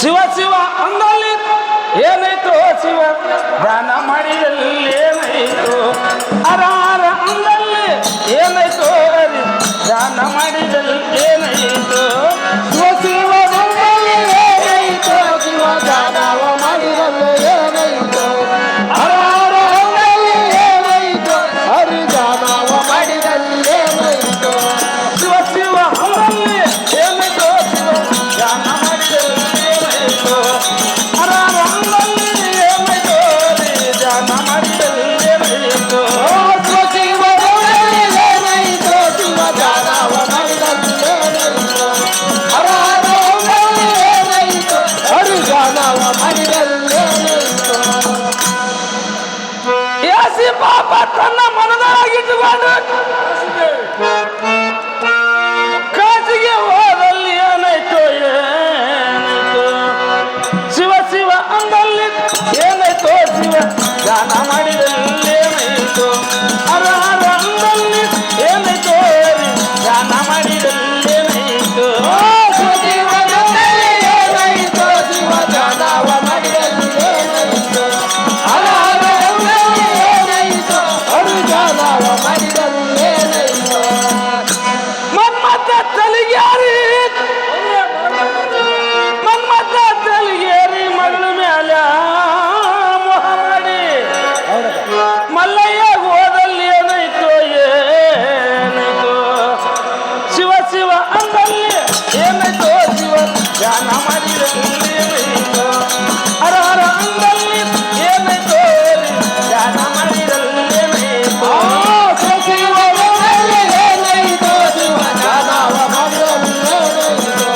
ಶಿವ ಶಿವ ಅಂದಲ್ಲಿ ಏನಾಯ್ತು ಶಿವ ಧ್ಯಾನ ಮಾಡಿದಲ್ಲಿ ಏನಾಯ್ತು ಅರ ಅರ ಅಂದಲ್ಲಿ ಏನಾಯ್ತು ಧ್ಯಾನ ಮಾಡಿದಲ್ಲಿ ಏನಾಯ್ತು ಶಿವ ಶಿವ ಅಂದಲ್ಲಿ ಏನಾಯ್ತು ಶಿವ ಧ್ಯಾನವ ಮಾಡಿದಲ್ಲಿ ಏನಾಯ್ತು ಅರ ಅರ ಅಂದಲ್ಲಿ ಏನಾಯ್ತು ಹರಿ ಧ್ಯಾನವ ಮಾಡಿದಲ್ಲಿ ಏನಾಯ್ತು ಶಿವ ಶಿವ ಅಂದಲ್ಲಿ ಏನಾಯ್ತು ಶಿವ ಧ್ಯಾನ ಮಾಡಿದಲ್ಲಿ ಏನಾಯ್ತು ಅರ ಅರ ಅಂದಲ್ಲಿ ಏನಾಯ್ತು ಧ್ಯಾನ ಮಾಡಿದಲ್ಲಿ ಏನಾಯ್ತು ಶಿವ ಶಿವ ಅಂದಲ್ಲಿ ಏನಾಯ್ತು ಶಿವ ಧ್ಯಾನವ ಮಾಡಿದಲ್ಲಿ ಏನಾಯ್ತು ಅರ ಅರ ಅಂದಲ್ಲಿ ಏನಾಯ್ತು ಹರಿ ಧ್ಯಾನವ ಮಾಡಿದಲ್ಲಿ ಏನಾಯ್ತು ಯಾಸಿ ಪಾಪ ತನ್ನ ಮನದಾಗಿಟ್ಟುಕೊಂಡು ಕಾಸಿಗೆ ಹೋದಲ್ಲಿ ಏನಾಯ್ತು ಏನಾಯ್ತು ಶಿವ ಶಿವ ಅಂದಲ್ಲಿ ಏನಾಯ್ತು ಶಿವ ಧ್ಯಾನ ಮಾಡಿದಲ್ಲಿ ಏನಾಯ್ತು ಅರ ಅರ ಅಂದಲ್ಲಿ ಏನಾಯ್ತು ಧ್ಯಾನ ಮಾಡಿದಲ್ಲಿ ಏನಾಯ್ತು ಶಿವ ಶಿವ ಅಂದಲ್ಲಿ ಏನಾಯ್ತು ಶಿವ ಧ್ಯಾನವ ಮಾಡಿದಲ್ಲಿ ಏನಾಯ್ತು ಅರ ಅರ ಅಂದಲ್ಲಿ ಏನಾಯ್ತು ಹರಿ ಧ್ಯಾನವ ಮಾಡಿದಲ್ಲಿ ಏನಾಯ್ತು ಮನ್ಮಥ ತಲಿಗ್ಯಾರಿ ಮನ್ಮಥ ತಲಿಗೇರಿ ಮಗಳ ಮ್ಯಾಲ ಮೋಹ ಮಾಡಿ ಮಲ್ಲಯ್ಯ ಹೋದಲ್ಲಿ ಏನಾಯ್ತು ಏನಾಯ್ತು ಶಿವ ಶಿವ ಅಂದಲ್ಲಿ ಏನಾಯ್ತು ಶಿವ ಧ್ಯಾನ ಮಾಡಿದಲ್ಲಿ ಏನಾಯ್ತು ಹರ ಹರ ಅಂದಲ್ಲಿ ಏನಾಯ್ತು ಧ್ಯಾನ ಮಾಡಿದಲ್ಲಿ ಏನಾಯ್ತು ಶಿವ ಶಿವ ಅಂದಲ್ಲಿ ಏನಾಯ್ತು ಶಿವ ಧ್ಯಾನವ ಮಾಡಿದಲ್ಲಿ ಏನಾಯ್ತು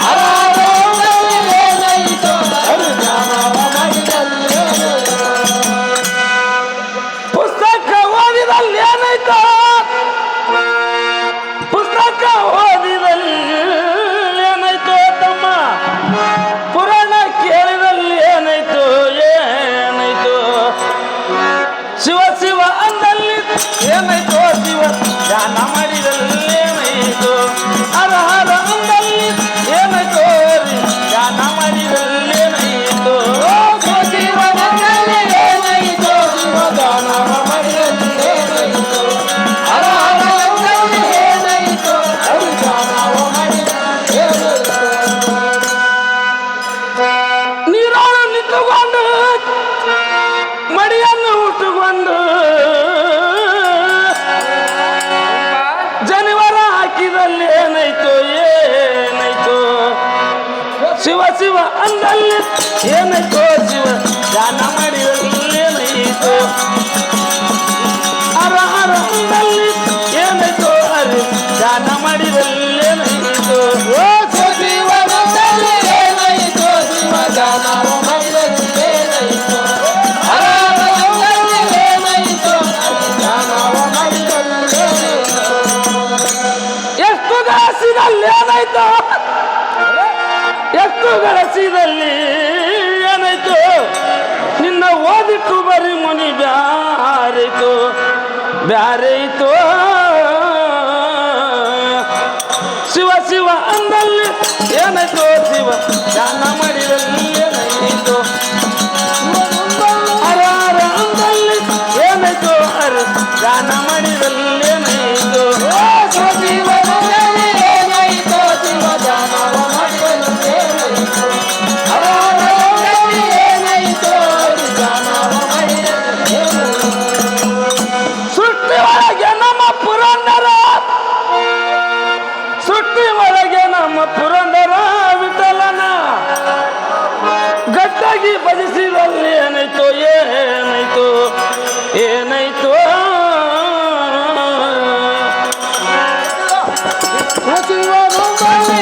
ಅರ ಅರ ಅಂದಲ್ಲಿ ಏನಾಯ್ತು ಹರಿ ಧ್ಯಾನವ ಮಾಡಿದಲ್ಲಿ ಏನಾಯ್ತು ಪುಸ್ತಕ ಓದಿದಲ್ಲಿ ಏನಾಯ್ತು ಪುಸ್ತಕ ಓದಿದಲ್ಲಿ ಏನಾಯ್ತು ತಮ್ಮ ಪುರಾಣ ಕೇಳಿದಲ್ಲಿ ಏನಾಯ್ತು ಏನಾಯ್ತು ಶಿವ ಶಿವ ಅಂದಲ್ಲಿ ಏನಾಯ್ತು ಶಿವ ಧ್ಯಾನ ಮಾಡಿದಲ್ಲಿ ಏನಾಯ್ತು ಹರ ಹರ ಅಂದಲ್ಲಿ ಏನಾಯ್ತು ಧ್ಯಾನ ಮಾಡಿದಲ್ಲಿ ಏನಾಯ್ತು ಶಿವ ಶಿವ ಅಂದಲ್ಲಿ ಏನಾಯ್ತು ಶಿವ ಧ್ಯಾನವ ಮಾಡಿದಲ್ಲಿ ಏನಾಯ್ತು ಅರ ಅರ ಅಂದಲ್ಲಿ ಏನಾಯ್ತು ಹರಿ ಧ್ಯಾನವ ಮಾಡಿದಲ್ಲಿ ಏನಾಯ್ತು ನೀರಾಳು ನಿಂತುಕೊಂಡು ಮಡಿಯನ್ನು ಉಟ್ಟುಕೊಂಡು ಜನಿವಾರ ಹಾಕಿದಲ್ಲಿ ಏನಾಯ್ತು ಏನಾಯ್ತು ಶಿವ ಶಿವ ಅಂದಲ್ಲಿ ಏನಾಯ್ತು ಶಿವ ಧ್ಯಾನ ಮಾಡಿದಲ್ಲಿ ಏನಾಯ್ತು ಹರ ಹರ ಅಂದಲ್ಲಿ ಏನಾಯ್ತು ಹರಿ ಧ್ಯಾನ ಮಾಡಿದಲ್ಲಿ ಏನಾಯ್ತು ಶಿವ ಶಿವ ಅಂದಲ್ಲಿ ಏನಾಯ್ತು ಶಿವ ಧ್ಯಾನವ ಮಾಡಿದಲ್ಲಿ ಏನಾಯ್ತು ಅರ ಅರ ಅಂದಲ್ಲಿ ಏನಾಯ್ತು ಹರಿ ಧ್ಯಾನವ ಮಾಡಿದಲ್ಲಿ ಏನಾಯ್ತು ಎಷ್ಟು ಗಳಿಸಿದಲ್ಲಿ ಏನಾಯ್ತು ಎಷ್ಟು ಗಳಿಸಿದಲ್ಲಿ ಏನಾಯ್ತು ನಿನ್ನ ಓದಿಟ್ಟು ಬರೀ ಮುನಿ ಬ್ಯಾರೈತು ಬ್ಯಾರೈತು ಶಿವ ಶಿವ ಅಂದಲ್ಲಿ ಏನಾಯ್ತು ಶಿವ ಧ್ಯಾನ ಮಾಡಿದಲ್ಲಿ ಏನಾಯ್ತು ಹರ ಹರ ಅಂದಲ್ಲಿ ಏನಾಯ್ತು ಹರ ಧ್ಯಾನ ಮಾಡಿದಲ್ಲಿ ಏನಾಯ್ತು ಶಿವ ಶಿವ ಅಂದಲ್ಲಿ ಏನಾಯ್ತು ಶಿವ ಧ್ಯಾನವ ಮಾಡಿದಲ್ಲಿ ಏನಾಯ್ತು ಅರ ಅರ ಅಂದಲ್ಲಿ ಏನಾಯ್ತು ಹರಿ ಧ್ಯಾನವ ಮಾಡಿದಲ್ಲಿ ಏನಾಯ್ತು ಸೃಷ್ಟಿ ಒಳಗೆ ನಮ್ಮ ಪುರಂದರ ಸೃಷ್ಟಿ ಒಳಗೆ ನಮ್ಮ ಪುರಂದರ ವಿಠಲನ ಗಟ್ಟಾಗಿ ಭಜಿಸಿದಲ್ಲಿ ಏನಾಯ್ತು ಏನಾಯ್ತು ಏನಾಯ್ತು ಶಿವ ಶಿವ ಅಂದಲ್ಲಿ